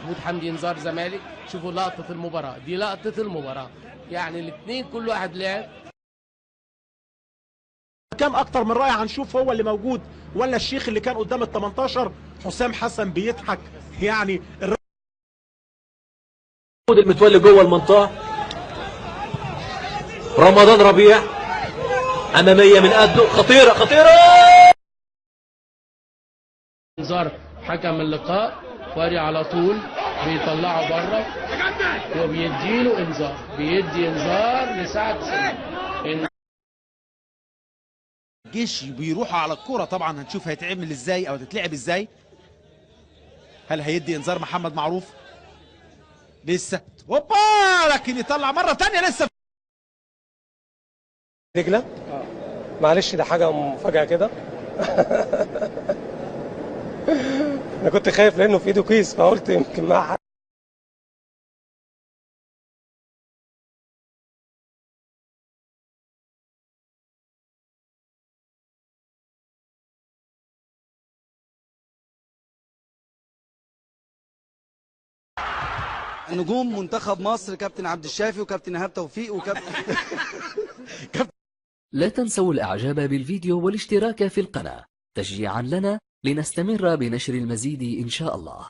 محمود حمدي انذار زمالك. شوفوا لقطه المباراه دي، لقطه المباراه، يعني الاثنين كل واحد لعب. كام اكتر من رائع، هنشوف هو اللي موجود ولا الشيخ اللي كان قدام ال 18. حسام حسن بيضحك يعني. المتولي جوه المنطقه، رمضان ربيع اماميه من قده، خطيره خطيره. انذار حكم اللقاء، فاري على طول بيطلعه بره وبيديله انذار، بيدي انذار لسعد سمير. الجيش بيروحوا على الكرة، طبعا هنشوف هيتعمل ازاي او هتتلعب ازاي. هل هيدي انذار محمد معروف؟ لسه هوبا، لكن يطلع مرة تانية لسه. دجلة. معلش ده حاجة مفاجأة كده. انا كنت خايف لانه في ايده كيس، فقلت يمكن معاه حاجة. نجوم منتخب مصر كابتن عبد الشافي وكابتن ايهاب توفيق وكابتن لا تنسوا الاعجاب بالفيديو والاشتراك في القناة تشجيعا لنا لنستمر بنشر المزيد ان شاء الله.